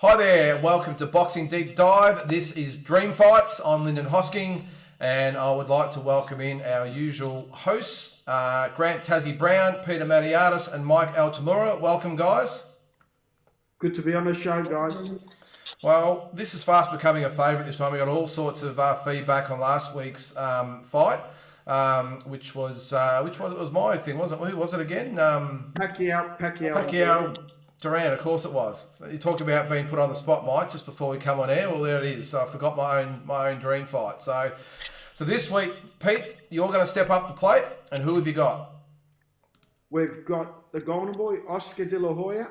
Hi there, welcome to Boxing Deep Dive. This is Dream Fights. I'm Lyndon Hosking, and I would like to welcome in our usual hosts, Grant Tassie Brown, Peter Matiatis, and Mike Altamura. Welcome, guys. Good to be on the show, guys. Well, this is fast becoming a favourite this one. We got all sorts of feedback on last week's fight, which was it was my thing, wasn't it? Who was it again? Pacquiao. Duran, of course it was. You talked about being put on the spot, Mike, just before we come on air. Well, there it is. So I forgot my own dream fight. So this week, Pete, you're going to step up the plate, and who have you got? We've got the Golden Boy, Oscar De La Hoya,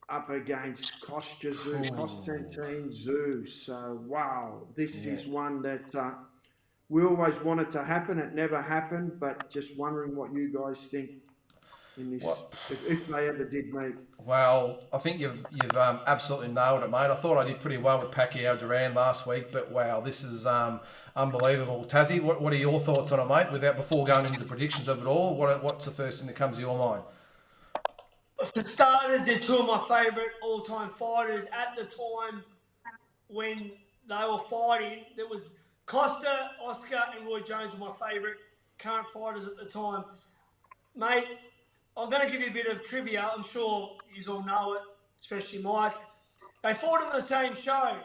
up against Kostya Tszyu. So, wow, this is one that we always wanted to happen. It never happened, but just wondering what you guys think in this, if they ever did meet. Well, I think you've absolutely nailed it, mate. I thought I did pretty well with Pacquiao Duran last week, but wow, this is unbelievable. Tassie, what are your thoughts on it, mate? Before going into the predictions of it all, what's the first thing that comes to your mind? For starters, they're two of my favourite all-time fighters. At the time when they were fighting, there was Kostya, Oscar, and Roy Jones were my favourite current fighters at the time. Mate, I'm going to give you a bit of trivia. I'm sure you all know it, especially Mike. They fought on the same show.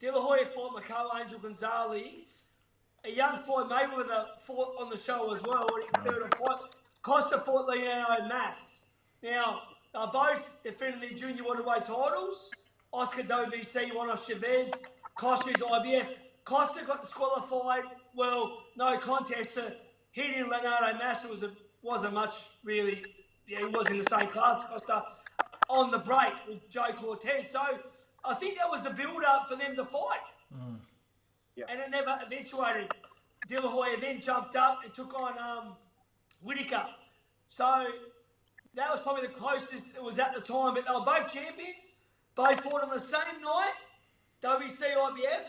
De La Hoya fought Miguel Angel Gonzalez. A young Floyd Mayweather fought on the show as well. Third and fight. Costa fought Leonardo Mas. Now, they're both defending their junior welterweight titles. Oscar WBC won off Chavez. Costa's IBF. Costa got disqualified. Well, no contest. So hitting Leonardo Mas wasn't much really. Yeah, he was in the same class, Costa, on the break with Joe Cortez. So I think that was the build-up for them to fight. Yeah. And it never eventuated. De La Hoya then jumped up and took on Whitaker. So that was probably the closest it was at the time. But they were both champions. Both fought on the same night, WBC, IBF.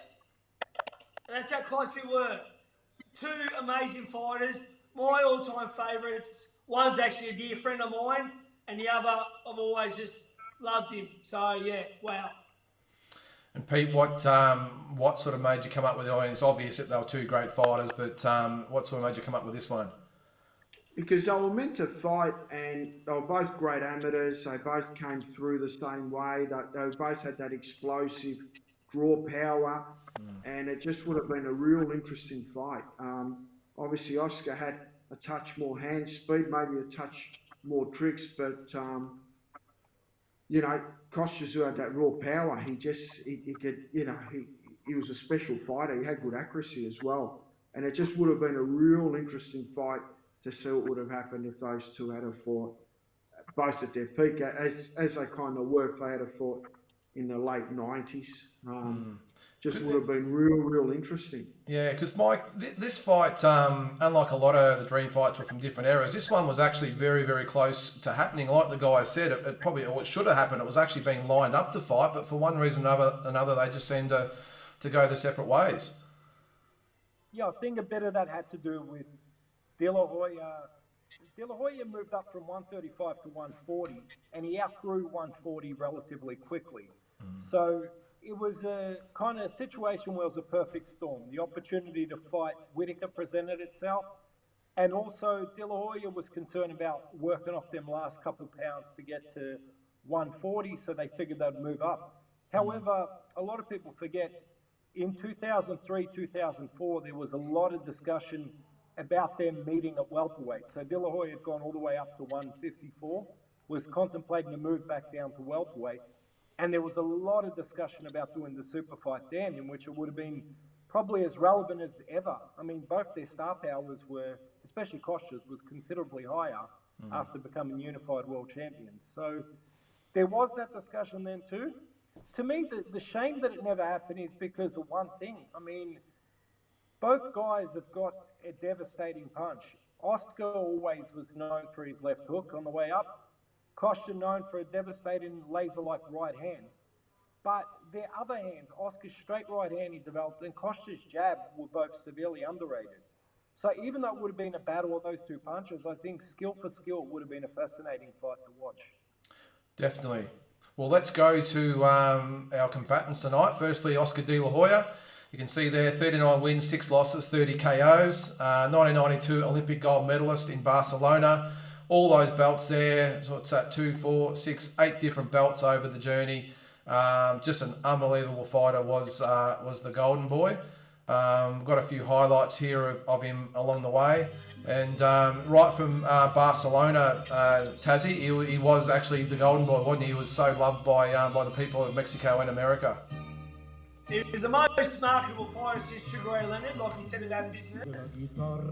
And that's how close we were. Two amazing fighters, my all-time favourites. One's actually a dear friend of mine, and the other, I've always just loved him. So, yeah, wow. And Pete, what sort of made you come up with it? I mean, it's obvious that they were two great fighters, but what sort of made you come up with this one? Because they were meant to fight, and they were both great amateurs. They both came through the same way. They both had that explosive draw power, and it just would have been a real interesting fight. Obviously, Oscar had a touch more hand speed, maybe a touch more tricks, but Kostya Tszyu had that raw power. He could, he was a special fighter. He had good accuracy as well, and it just would have been a real interesting fight to see what would have happened if those two had fought both at their peak, as they kind of were if they had fought in the late 90s. Just would have been real interesting. Yeah, because Mike, this fight, unlike a lot of the dream fights were from different eras, this one was actually very, very close to happening. Like the guy said, it should have happened. It was actually being lined up to fight, but for one reason or another, they just seemed to go their separate ways. Yeah, I think a bit of that had to do with De La Hoya. De La Hoya moved up from 135 to 140, and he outgrew 140 relatively quickly. So it was a kind of situation where it was a perfect storm. The opportunity to fight Whitaker presented itself, and also De La Hoya was concerned about working off them last couple of pounds to get to 140, so they figured they'd move up. However, a lot of people forget, in 2003, 2004, there was a lot of discussion about them meeting at welterweight. So De La Hoya had gone all the way up to 154, was contemplating a move back down to welterweight. And there was a lot of discussion about doing the super fight then, in which it would have been probably as relevant as ever. I mean, both their star powers were, especially Kostya's, was considerably higher after becoming unified world champions. So there was that discussion then too. To me, the shame that it never happened is because of one thing. I mean, both guys have got a devastating punch. Oscar always was known for his left hook on the way up. Kostya known for a devastating laser-like right hand. But their other hands, Oscar's straight right hand he developed and Kostya's jab were both severely underrated. So even though it would have been a battle of those two punches, I think skill for skill would have been a fascinating fight to watch. Definitely. Well, let's go to our combatants tonight. Firstly, Oscar De La Hoya. You can see there, 39 wins, 6 losses, 30 KOs. 1992 Olympic gold medalist in Barcelona. All those belts there. So what's that? 2, 4, 6, 8 different belts over the journey. Just an unbelievable fighter was the Golden Boy. Got a few highlights here of him along the way. And right from Barcelona, Taszyu, he was actually the Golden Boy, wasn't he? He was so loved by the people of Mexico and America. He was the most marketable fighter since Sugar Ray Leonard, like he said in that business.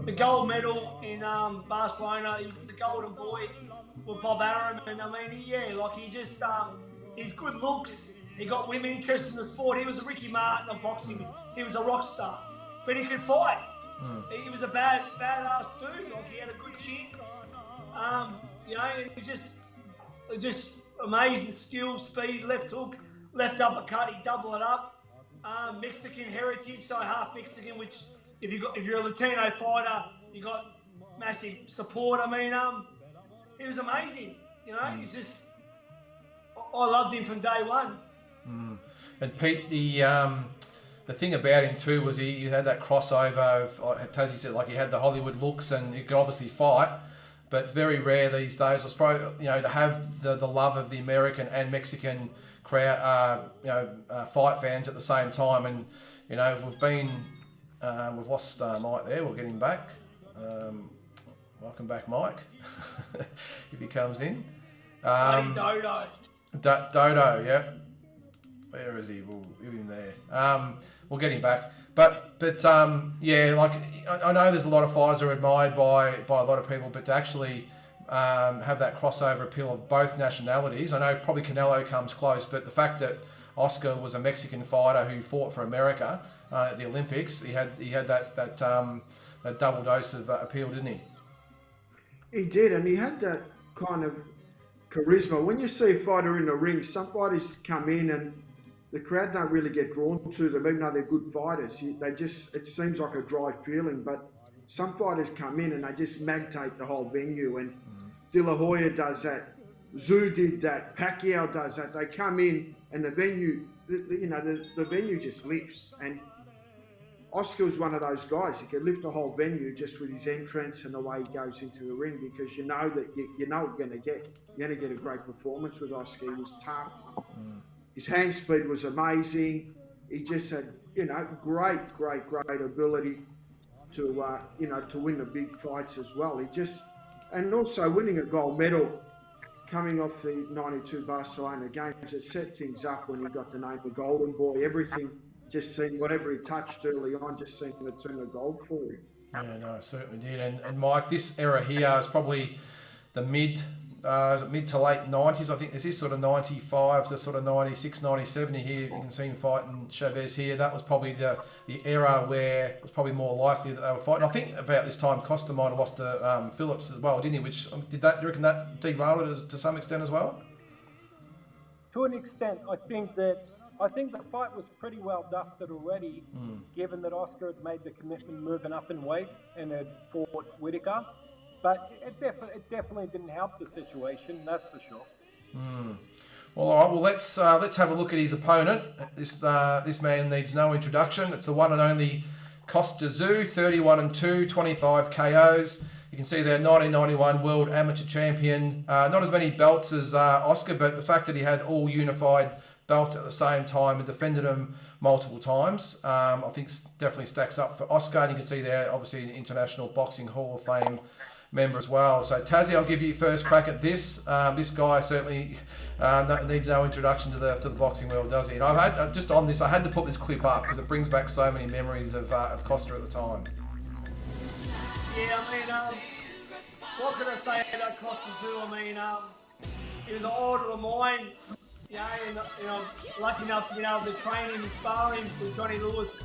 The gold medal in Barcelona, he was the Golden Boy with Bob Arum, and I mean, his good looks, he got women interested in the sport. He was a Ricky Martin of boxing. He was a rock star, but he could fight. He was a badass dude. Like, he had a good chin. And he just amazing skill, speed, left hook, left uppercut. He double it up. Mexican heritage, so half Mexican. Which, if you're a Latino fighter, you got massive support. I mean, he was amazing. I loved him from day one. And Pete, the thing about him too was he had that crossover of, like Tazzy said, like he had the Hollywood looks and he could obviously fight, but very rare these days. I suppose, to have the love of the American and Mexican crowd, fight fans at the same time. And we've lost Mike there. We'll get him back. Welcome back, Mike, if he comes in. Dodo. Dodo, yeah. Where is he? We'll get him there. We'll get him back. But like I know there's a lot of fighters that are admired by a lot of people, but to actually have that crossover appeal of both nationalities, I know probably Canelo comes close, but the fact that Oscar was a Mexican fighter who fought for America at the Olympics, he had that double dose of appeal, didn't he? He did, and he had that kind of charisma. When you see a fighter in the ring, some fighters come in and the crowd don't really get drawn to them, even though they're good fighters. It seems like a dry feeling, but some fighters come in and they just magnate the whole venue. And De La Hoya does that. Tszyu did that. Pacquiao does that. They come in and the venue, the venue just lifts. And Oscar's one of those guys. He can lift the whole venue just with his entrance and the way he goes into the ring, because you know that you're going to get a great performance with Oscar. He was tough. His hand speed was amazing. He just had, great ability to win the big fights as well. And also winning a gold medal coming off the 92 Barcelona games, it set things up when he got the name the Golden Boy. Everything just seemed, whatever he touched early on, just seemed to turn to gold for him. Yeah, no, it certainly did. And Mike, this era here is probably the mid to late 90s. I think this is sort of 95 to sort of 96, 97 here. You can see him fighting Chavez here. That was probably the era where it was probably more likely that they were fighting. I think about this time Costa might have lost to Phillips as well, didn't he? Which do you reckon that derailed it to some extent as well? To an extent, I think the fight was pretty well dusted already, given that Oscar had made the commitment moving up in weight and had fought Whitaker. But it definitely didn't help the situation, that's for sure. Well, all right. Well, let's have a look at his opponent. This man needs no introduction. It's the one and only Kostya Tszyu, 31-2, 25 KOs. You can see there, 1991 World Amateur Champion. Not as many belts as Oscar, but the fact that he had all unified belts at the same time and defended them multiple times, I think definitely stacks up for Oscar. And you can see there, obviously, an International Boxing Hall of Fame member as well. So Tazzy, I'll give you first crack at this. This guy certainly needs no introduction to the boxing world, does he? And I had to put this clip up because it brings back so many memories of Costa at the time. Yeah, I mean, what can I say about Kostya Tszyu? I mean, he was an idol of mine. And lucky enough to be able to train him and spar him with Johnny Lewis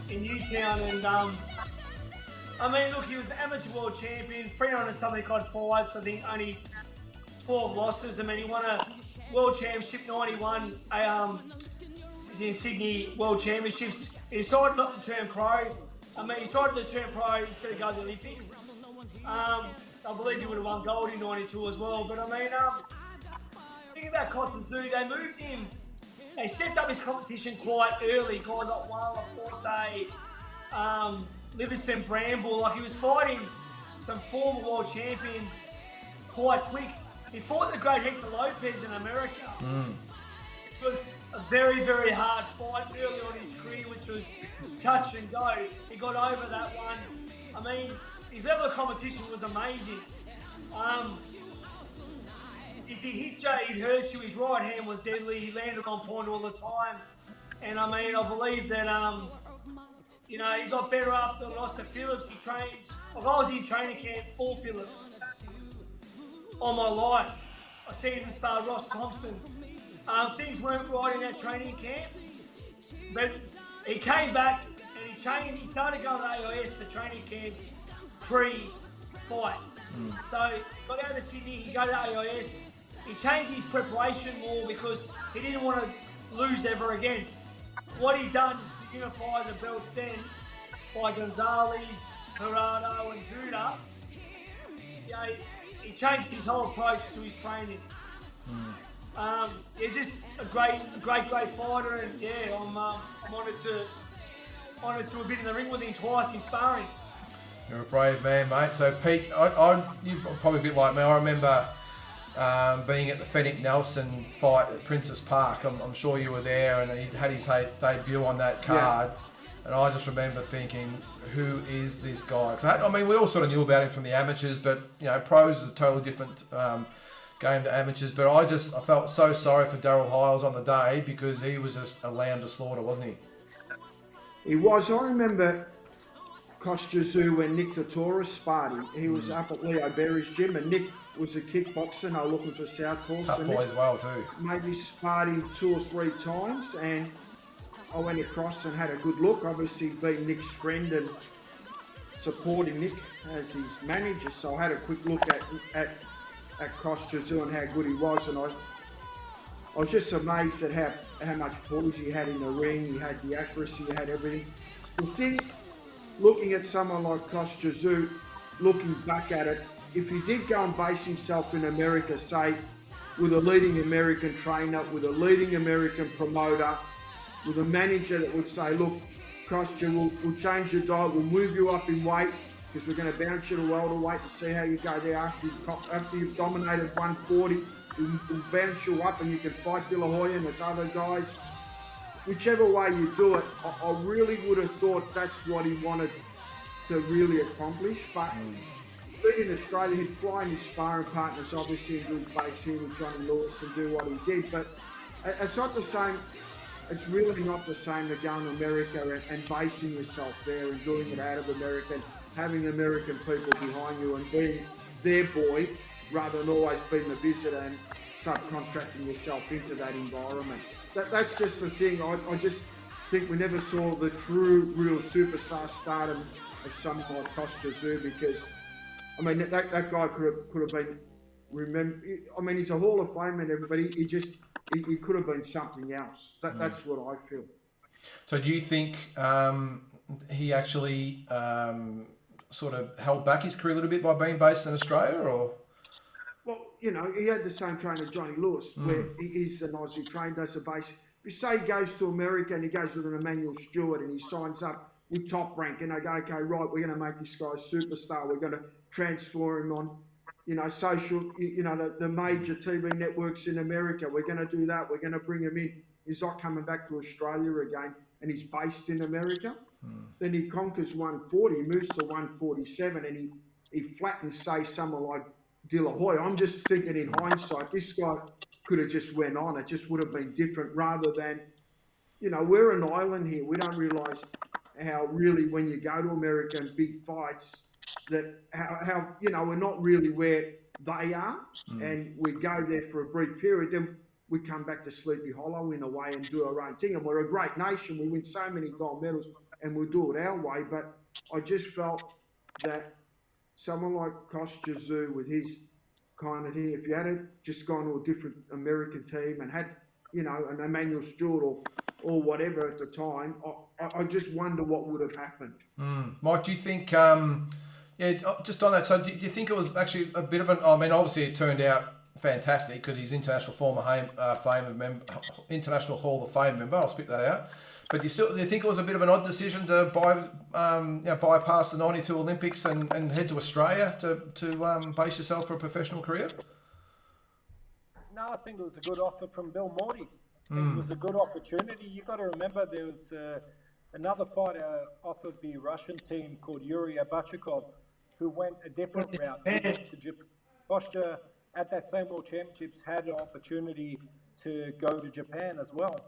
in Newtown. And I mean, look, he was an amateur world champion, 300 something odd fights. I think only 12 losses. I mean, he won a world championship 91. In Sydney World Championships. He decided not to turn pro. I mean, he decided to turn pro instead of go to the Olympics. I believe he would have won gold in 92 as well. But I mean, thing about Kostya Tszyu, they moved him. They set up his competition quite early. Guys like Wala Forte, Livingston Bramble, like he was fighting some former world champions quite quick. He fought the great Hector Lopez in America. It was a very, very hard fight early on in his career, which was touch and go. He got over that one. I mean, his level of competition was amazing. If he hit you, he'd hurt you. His right hand was deadly. He landed on point all the time. And I mean, I believe that, he got better after the loss to Phillips. He trained. Like I was in training camp for Phillips all my life. I seen him start Ross Thompson. Things weren't right in that training camp, but he came back and he changed. He started going to AIS for training camps pre-fight. So he got out of Sydney. He got to AIS. He changed his preparation more because he didn't want to lose ever again. What he done to unify the belts then by Gonzalez, Gerardo, and Judah, he changed his whole approach to his training. Just a great fighter, and I'm honoured to have been in the ring with him twice in sparring. You're a brave man, mate. So Pete, you're probably a bit like me. I remember being at the Fenwick Nelson fight at Princess Park. I'm sure you were there, and he had his debut on that card. Yeah. And I just remember thinking, who is this guy? Because we all sort of knew about him from the amateurs, but pros is a totally different game to amateurs. But I felt so sorry for Daryl Hiles on the day because he was just a lamb to slaughter, wasn't he? He was. I remember Kostya Tszyu when Nick Totoris sparred him. He was up at Leo Berry's gym, and Nick was a kickboxer. They were looking for southpaws. Southpaw as well too. Maybe sparred him 2 or 3 times, and I went across and had a good look. Obviously, being Nick's friend and supporting Nick as his manager, so I had a quick look at Kostya Tszyu and how good he was, and I was just amazed at how much poise he had in the ring. He had the accuracy, he had everything. The thing, looking at someone like Kostya Tszyu, looking back at it, if he did go and base himself in America, say, with a leading American trainer, with a leading American promoter, with a manager that would say, look, Kostya, we'll change your diet, we'll move you up in weight, because we're going to bounce you to welterweight to see how you go there after you've dominated 140. We'll bounce you up and you can fight De La Hoya and there's other guys. Whichever way you do it, I really would have thought that's what he wanted to really accomplish. But being in Australia, he'd fly in his sparring partners, obviously, and do his base here with Johnny Lewis and do what he did. But it's not the same. It's really not the same to going to America and basing yourself there and doing it out of America and having American people behind you and being their boy rather than always being the visitor and subcontracting yourself into that environment. That's just the thing. I just think we never saw the true, real superstar stardom of someone like Kostya Tszyu because, that guy could have been remembered. He's a Hall of Famer and everybody. He could have been something else. That's what I feel. So do you think he actually sort of held back his career a little bit by being based in Australia, or? Well, he had the same trainer, Johnny Lewis, where he's an Aussie trained as a base. If you say he goes to America and he goes with an Emmanuel Stewart and he signs up with Top Rank and they go, okay, right, we're going to make this guy a superstar. We're going to transfer him on, social, the major TV networks in America. We're going to do that. We're going to bring him in. He's not coming back to Australia again and he's based in America. Then he conquers 140, he moves to 147 and he flattens, say, someone like De La Hoya. I'm just thinking in hindsight, this guy could have just went on. It just would have been different rather than, we're an island here. We don't realise how really when you go to America and big fights, that how we're not really where they are and we go there for a brief period. Then we come back to Sleepy Hollow in a way and do our own thing. And we're a great nation. We win so many gold medals and we'll do it our way. But I just felt that someone like Kostya Tszyu with his kind of thing, if you had just gone to a different American team and had, an Emmanuel Stewart or whatever at the time, I just wonder what would have happened. Mike, do you think, just on that, so do you think it was actually a bit of obviously it turned out fantastic because he's International International Hall of Fame member. I'll spit that out. But do you think it was a bit of an odd decision to bypass the '92 Olympics and head to Australia to base yourself for a professional career? No, I think it was a good offer from Bill Morty. I think it was a good opportunity. You've got to remember there was another fighter off of the Russian team called Yuri Abachikov who went a different route. He went to Japan. Kostya, at that same World Championships, had an opportunity to go to Japan as well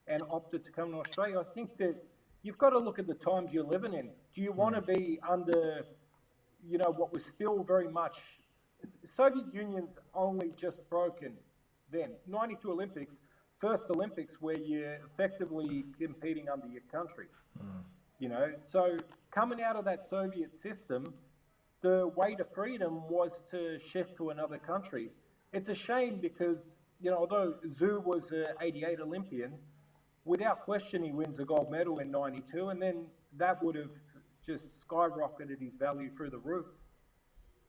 and opted to come to Australia. I think that you've got to look at the times you're living in. Do you want to be under, what was still very much, the Soviet Union's only just broken then. 92 Olympics, first Olympics where you're effectively competing under your country. So coming out of that Soviet system, the way to freedom was to shift to another country. It's a shame because, although Tszyu was an '88 Olympian, without question he wins a gold medal in '92, and then that would have just skyrocketed his value through the roof.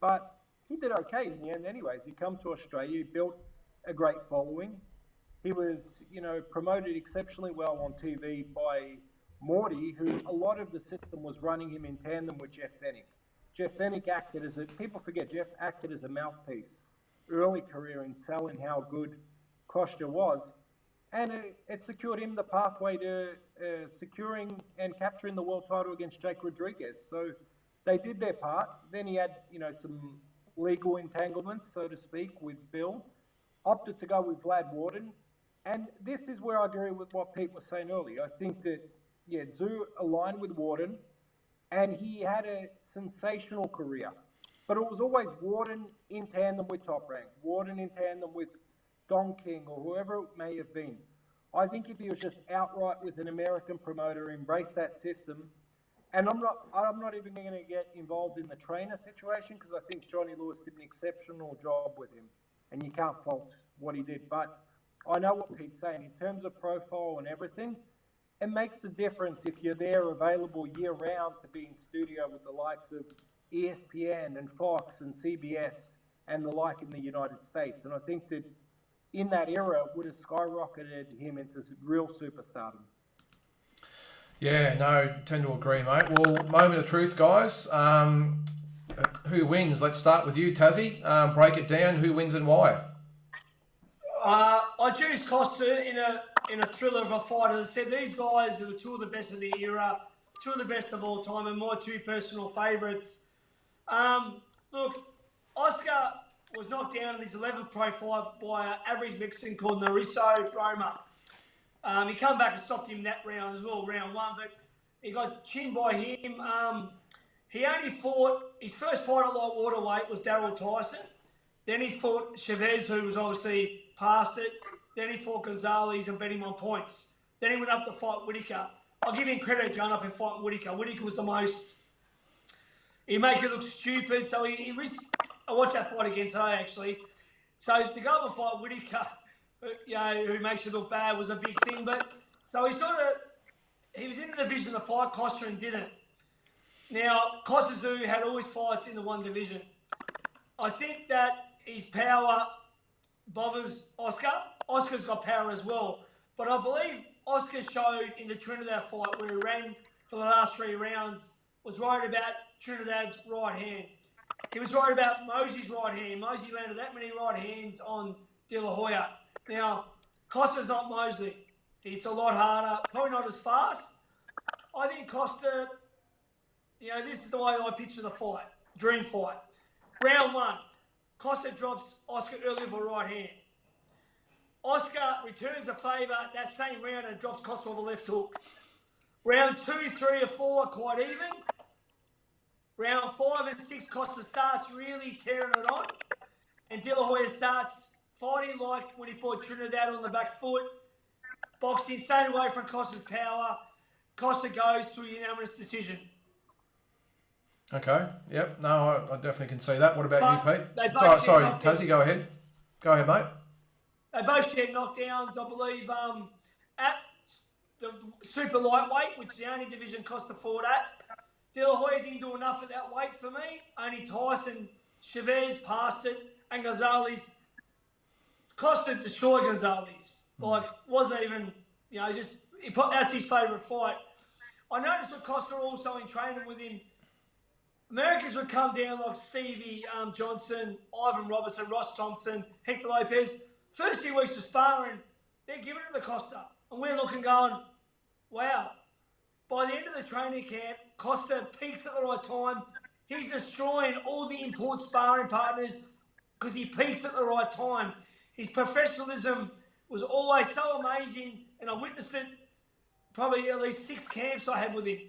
But he did okay in the end anyways. He come to Australia, he built a great following. He was, promoted exceptionally well on TV by Morty, who a lot of the system was running him in tandem with Jeff Fennick. Jeff Fennick acted people forget, Jeff acted as a mouthpiece early career in selling how good Kostya was. And it secured him the pathway to securing and capturing the world title against Jake Rodriguez. So they did their part. Then he had, some legal entanglements, so to speak, with Bill. Opted to go with Vlad Warden. And this is where I agree with what Pete was saying earlier. I think that, Tszyu aligned with Warden, and he had a sensational career. But it was always Warden in tandem with Top Rank, Warden in tandem with Don King or whoever it may have been. I think if he was just outright with an American promoter, embrace that system, and I'm not even going to get involved in the trainer situation because I think Johnny Lewis did an exceptional job with him, and you can't fault what he did. But I know what Pete's saying in terms of profile and everything. It makes a difference if you're there available year round to be in studio with the likes of ESPN and Fox and CBS and the like in the United States. And I think that in that era would have skyrocketed him into real superstardom. Yeah, no, tend to agree, mate. Well, moment of truth, guys. Who wins? Let's start with you, Tassie. Break it down. Who wins and why? I choose Kostya in a thriller of a fight. As I said, these guys are two of the best of the era, two of the best of all time, and my two personal favourites. Look, Oscar was knocked down in his 11th pro fight by an average Mexican called Narciso Roma. He came back and stopped him that round as well, round one, but he got chinned by him. He only fought, his first fight at light waterweight was Daryl Tyson. Then he fought Chavez, who was obviously past it. Then he fought Gonzalez and beat him on points. Then he went up to fight Whittaker. I'll give him credit going up and fighting Whittaker. Whittaker was the most, he make it look stupid, so he risked, I watched that fight again today actually. So to go up and fight Whittaker, who makes it look bad, was a big thing. But so he was in the division to fight Kostya and didn't. Now, Kostya had always fights in the one division. I think that his power bothers Oscar. Oscar's got power as well. But I believe Oscar showed in the Trinidad fight where he ran for the last 3 rounds, was worried about Trinidad's right hand. He was worried about Mosey's right hand. Mosey landed that many right hands on De La Hoya. Now, Kostya's not Mosley. It's a lot harder, probably not as fast. I think Kostya, this is the way I picture the fight, dream fight. Round 1, Kostya drops Oscar early with a right hand. Oscar returns a favour that same round and drops Kostya with a left hook. Round 2, 3 or 4 are quite even. Round 5 and 6, Kostya starts really tearing it on. And De La Hoya starts fighting like when he fought Trinidad on the back foot. Boxing, staying away from Kostya's power. Kostya goes to a unanimous decision. Okay. Yep. No, I definitely can see that. What about you, Pete? Sorry, Tassie, go ahead. Go ahead, mate. They both shared knockdowns, I believe, at the super lightweight, which is the only division Kostya fought at. De La Hoya didn't do enough at that weight for me. Only Tyson, Chavez passed it, and Gonzalez Kostya destroyed Gonzalez. Like, wasn't even, that's his favourite fight. I noticed with Kostya also in training with him, Americans would come down like Stevie Johnson, Ivan Robertson, Ross Thompson, Hector Lopez. First few weeks of sparring, they're giving it to Kostya. And we're looking going, wow. By the end of the training camp, Kostya peaks at the right time. He's destroying all the important sparring partners because he peaks at the right time. His professionalism was always so amazing, and I witnessed it probably at least 6 camps I had with him.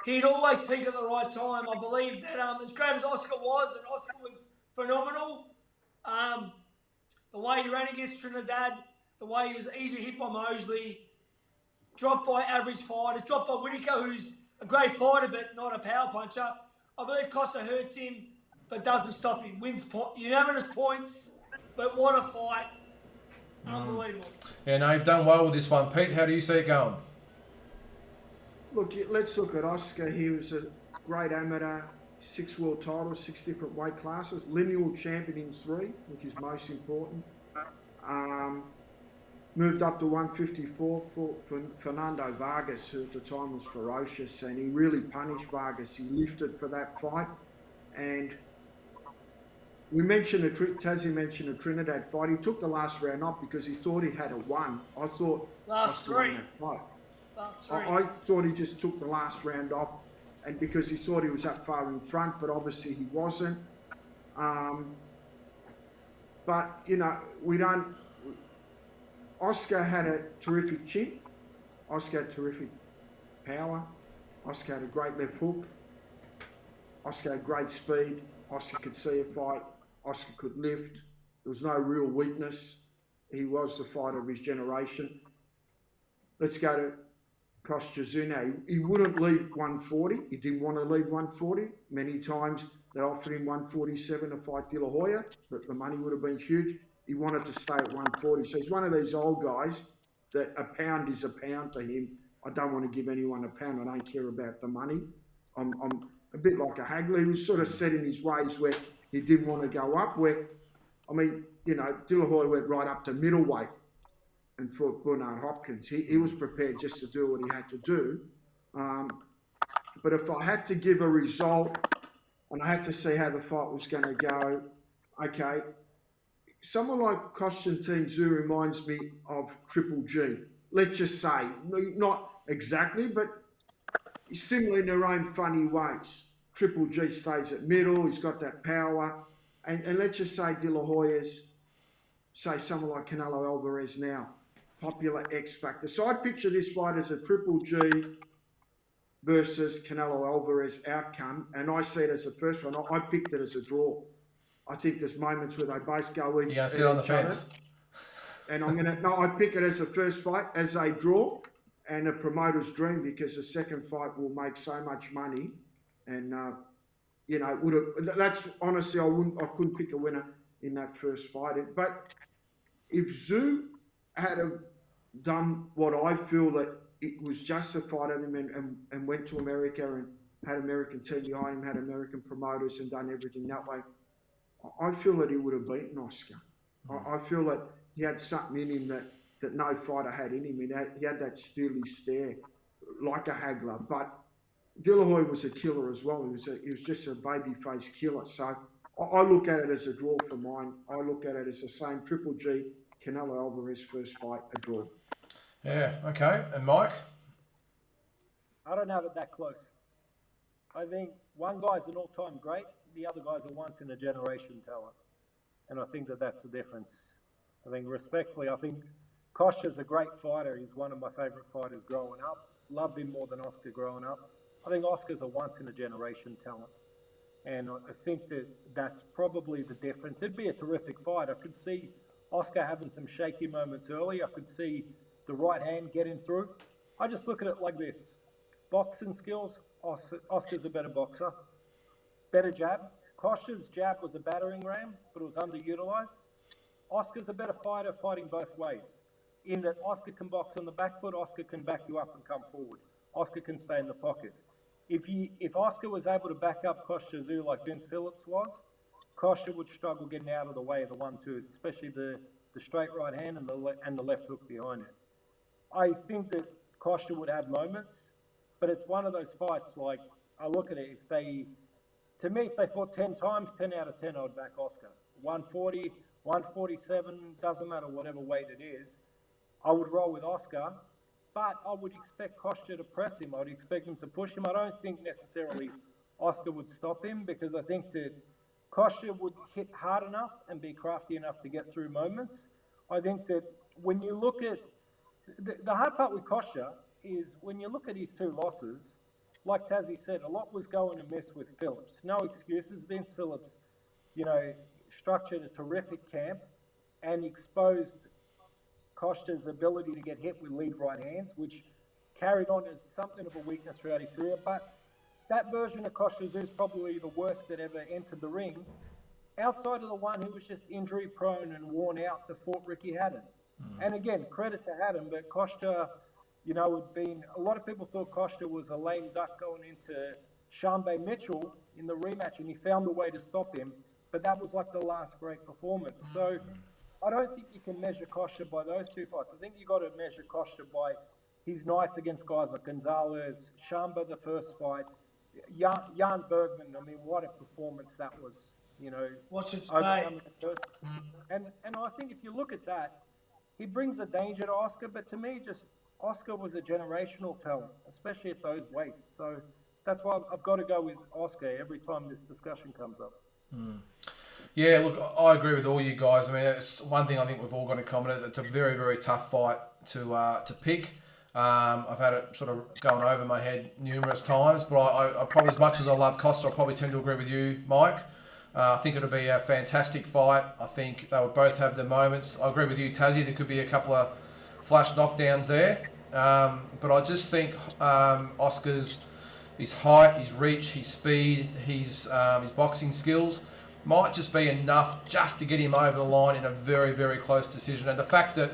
He'd always peak at the right time. I believe that as great as Oscar was, and Oscar was phenomenal, the way he ran against Trinidad, the way he was easily hit by Mosley, dropped by average fighters, dropped by Whittaker, who's a great fighter but not a power puncher. I believe Kostya hurts him but doesn't stop him. Wins unanimous points, but what a fight. Unbelievable. Yeah, no, you've done well with this one. Pete, how do you see it going? Look, let's look at Oscar. He was a great amateur, 6 world titles, 6 different weight classes, lineal champion in 3, which is most important. Moved up to 154 for Fernando Vargas, who at the time was ferocious, and he really punished Vargas. He lifted for that fight. And we mentioned, Tazzy mentioned a Trinidad fight. He took the last round off because he thought he had a won. I thought Last Oscar won 3. that fight. Last 3. I thought he just took the last round off, and because he thought he was that far in front, but obviously he wasn't. But, Oscar had a terrific chin. Oscar had terrific power. Oscar had a great left hook. Oscar had great speed. Oscar could see a fight. Oscar could lift. There was no real weakness. He was the fighter of his generation. Let's go to Kostya Tszyu now. He wouldn't leave 140. He didn't want to leave 140. Many times they offered him 147 to fight De La Hoya, but the money would have been huge. He wanted to stay at 140. So he's one of these old guys that a pound is a pound to him. I don't want to give anyone a pound. I don't care about the money. I'm a bit like a haggler. He was sort of set in his ways where he didn't want to go up. De La Hoya went right up to middleweight and fought Bernard Hopkins. He was prepared just to do what he had to do. But if I had to give a result and I had to see how the fight was going to go, okay, someone like Kostya Tszyu reminds me of Triple G. Let's just say, not exactly, but similar in their own funny ways. Triple G stays at middle, he's got that power. And let's just say De La Hoya's, say someone like Canelo Alvarez now, popular X Factor. So I picture this fight as a Triple G versus Canelo Alvarez outcome, and I see it as the first one. I picked it as a draw. I think there's moments where they both go each. You're going to sit on the fence. And I pick it as a first fight, as a draw, and a promoter's dream, because the second fight will make so much money. And, that's honestly, I couldn't pick a winner in that first fight. But if Tszyu had done what I feel that it was justified of him and went to America and had American team behind him, had American promoters and done everything that way, I feel that he would have beaten Oscar. I feel that he had something in him that no fighter had in him. He had that steely stare, like a haggler. But De La Hoya was a killer as well. He was just a baby-faced killer. So I look at it as a draw for mine. I look at it as the same Triple G, Canelo Alvarez first fight, a draw. Yeah, okay. And Mike? I don't have it that close. I think one guy's an all-time great, the other guy's a once-in-a-generation talent. And I think that's the difference. I think respectfully, Kostya's a great fighter. He's one of my favourite fighters growing up. Loved him more than Oscar growing up. I think Oscar's a once-in-a-generation talent. And I think that's probably the difference. It'd be a terrific fight. I could see Oscar having some shaky moments early. I could see the right hand getting through. I just look at it like this. Boxing skills, Oscar's a better boxer. Better jab. Kostya's jab was a battering ram, but it was underutilized. Oscar's a better fighter fighting both ways. In that Oscar can box on the back foot, Oscar can back you up and come forward. Oscar can stay in the pocket. If Oscar was able to back up Kostya Tszyu like Vince Phillips was, Kostya would struggle getting out of the way of the 1-2s, especially the the straight right hand and the left hook behind it. I think that Kostya would have moments, but it's one of those fights. Like I look at it, if they fought 10 times, 10 out of 10, I'd back Oscar. 140, 147, doesn't matter whatever weight it is. I would roll with Oscar, but I would expect Kostya to press him. I'd expect him to push him. I don't think necessarily Oscar would stop him, because I think that Kostya would hit hard enough and be crafty enough to get through moments. I think that when you look at the hard part with Kostya is when you look at his two losses, like Tazzy said, a lot was going amiss with Phillips. No excuses. Vince Phillips, structured a terrific camp and exposed Kostya's ability to get hit with lead right hands, which carried on as something of a weakness throughout his career. But that version of Kostya Tszyu is probably the worst that ever entered the ring, outside of the one who was just injury prone and worn out that fought Ricky Haddon. And again, credit to Haddon, but Kostya, had been, a lot of people thought Kostya was a lame duck going into Shambe Mitchell in the rematch, and he found a way to stop him, but that was like the last great performance. So I don't think you can measure Kostya by those two fights. I think you got to measure Kostya by his nights against guys like Gonzalez, Shambe the first fight, Jan Bergman. I mean, what a performance that was, Watch it today. And I think if you look at that, he brings a danger to Oscar, but to me, just Oscar was a generational talent, especially at those weights. So that's why I've got to go with Oscar every time this discussion comes up. Yeah, look, I agree with all you guys. I mean, it's one thing I think we've all got in common. It's a very, very tough fight to pick. I've had it sort of going over my head numerous times, but I probably, as much as I love Kostya, I probably tend to agree with you, Mike. I think it'll be a fantastic fight. I think they would both have their moments. I agree with you, Tazzy. There could be a couple of flash knockdowns there. But I just think Oscar's, his height, his reach, his speed, his boxing skills might just be enough just to get him over the line in a very, very close decision. And the fact that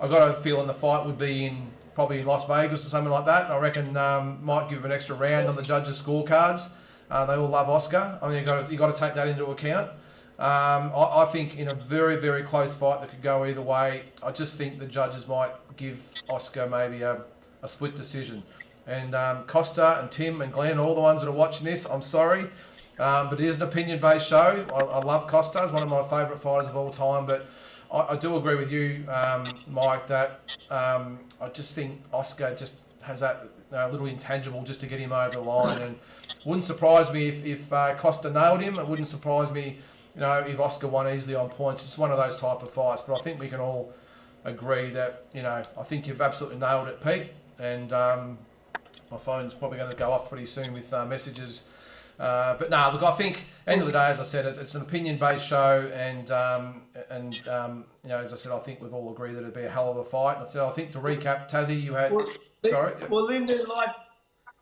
I've got a feeling the fight would be probably in Las Vegas or something like that, I reckon might give him an extra round on the judges' scorecards. They all love Oscar. I mean, you got to take that into account. I think in a very, very close fight that could go either way, I just think the judges might give Oscar maybe a split decision. And Kostya and Tim and Glenn, all the ones that are watching this, I'm sorry, but it is an opinion-based show. I love Kostya. He's one of my favourite fighters of all time, but I do agree with you, Mike, that I just think Oscar just has that little intangible just to get him over the line. And wouldn't surprise me if Kostya nailed him. It wouldn't surprise me, if Oscar won easily on points. It's one of those type of fights. But I think we can all agree that, I think you've absolutely nailed it, Pete. And my phone's probably going to go off pretty soon with messages. But no, look, I think end of the day, as I said, it's an opinion-based show, and as I said, I think we've all agreed that it'd be a hell of a fight. I think to recap, Tazzy, you had Well, Lyndon,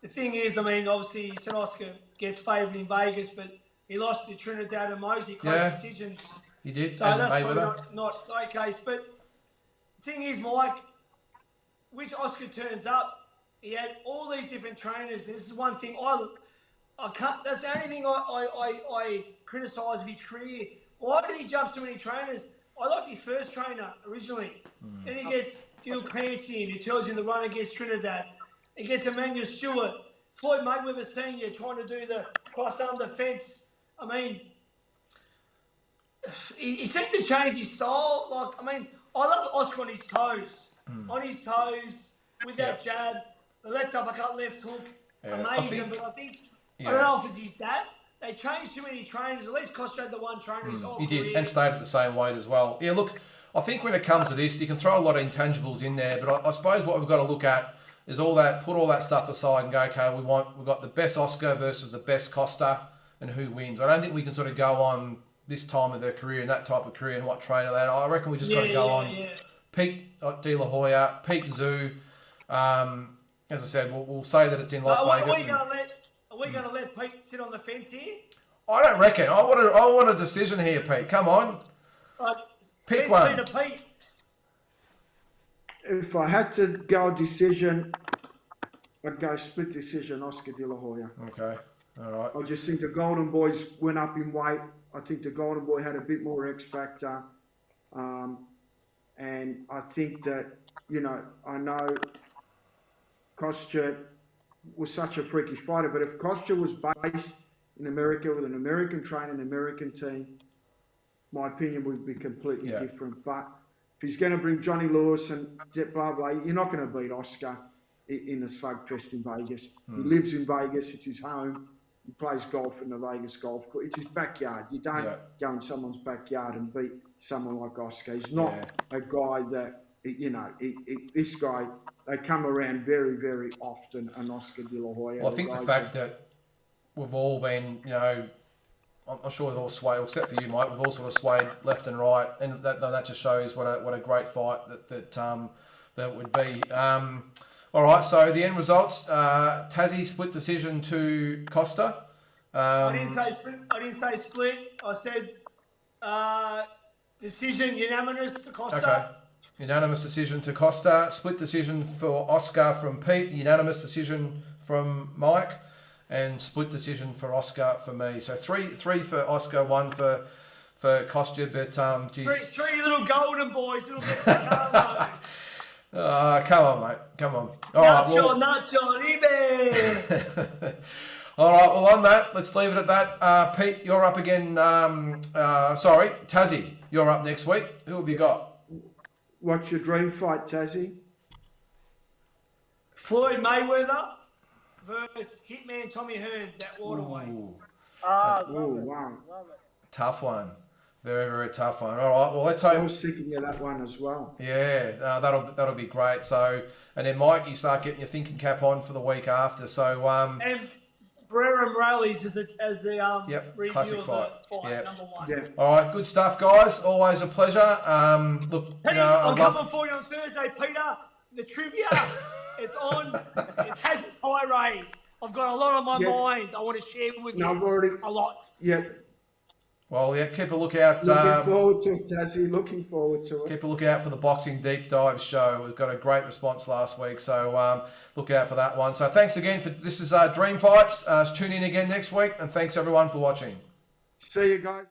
the thing is, I mean, obviously, you said Oscar gets favoured in Vegas, but he lost to Trinidad and Mosey, close decision. He did. So that's probably not so case. But the thing is, Mike, which Oscar turns up, he had all these different trainers. This is one thing I can't. That's the only thing I criticise of his career. Why did he jump so many trainers? I liked his first trainer originally. Then he gets Gil Clancy in, who tells him to run against Trinidad. He gets Emmanuel Stewart. Floyd Mayweather Sr. trying to do the cross-arm defence. I mean, he seemed to change his style. I love Oscar on his toes. On his toes, with that jab, the left uppercut, left hook. Amazing. But I think, I don't know if it's his dad. They changed too many trainers. At least Kostya had the one trainer his whole He did, career. and stayed at the same weight as well. Yeah, look, I think when it comes to this, you can throw a lot of intangibles in there, but I suppose what we've got to look at is put all that stuff aside and go, okay, we've got the best Oscar versus the best Kostya, and who wins. I don't think we can sort of go on this time of their career and that type of career and what trainer they are. I reckon we just got to go on Pete De La Hoya, Pete Tszyu. As I said, we'll say that it's in Las Vegas. Are we going to let Pete sit on the fence here? I don't reckon. I want a decision here, Pete. Come on. Pick one. Pete. If I had to go decision, I'd go split decision, Oscar De La Hoya. Okay. All right. I just think the Golden Boys went up in weight. I think the Golden Boy had a bit more X factor. And I think that, I know Kostya was such a freakish fighter, but if Kostya was based in America with an American trainer, an American team, my opinion would be completely different. But if he's going to bring Johnny Lewis and blah, blah, you're not going to beat Oscar in the slugfest in Vegas. He lives in Vegas. It's his home. He plays golf in the Vegas golf course. It's his backyard. You don't go in someone's backyard and beat someone like Oscar. He's not a guy that, this guy, they come around very, very often, an Oscar De La Hoya. Well, I think the fact that we've all been, I'm sure we've all swayed, except for you, Mike, we've all sort of swayed left and right, and that just shows what a great fight that would be. All right, so the end results: Tassie split decision to Costa. I didn't say split. I said decision unanimous to Costa. Okay. Unanimous decision to Costa. Split decision for Oscar from Pete. Unanimous decision from Mike. And split decision for Oscar for me. So three for Oscar, one for Kostya. But three little golden boys, little bit. Come on, mate. Come on. All right. All right. Well, on that, let's leave it at that. Pete, you're up again. Sorry, Tassie, you're up next week. Who have you got? What's your dream fight, Tassie? Floyd Mayweather versus Hitman Tommy Hearns at Waterway. Wow. Tough one. Very, very tough one. All right. Well, let's hope. I was thinking of that one as well. Yeah, that'll be great. So, and then Mike, you start getting your thinking cap on for the week after. So, and Barrera Morales as the review classic of fight. the fight, number one. Yeah. All right, good stuff, guys. Always a pleasure. Look, Pete, I'm coming for you on Thursday, Peter. The trivia, it's on. It has a tirade. I've got a lot on my mind. I want to share with you. I've already a lot. Yeah. Well, yeah, keep a lookout. Looking forward to it, Tassie. Looking forward to it. Keep a lookout for the Boxing Deep Dive show. We've got a great response last week, so look out for that one. So thanks again for this is Dream Fights. Tune in again next week, and thanks everyone for watching. See you guys.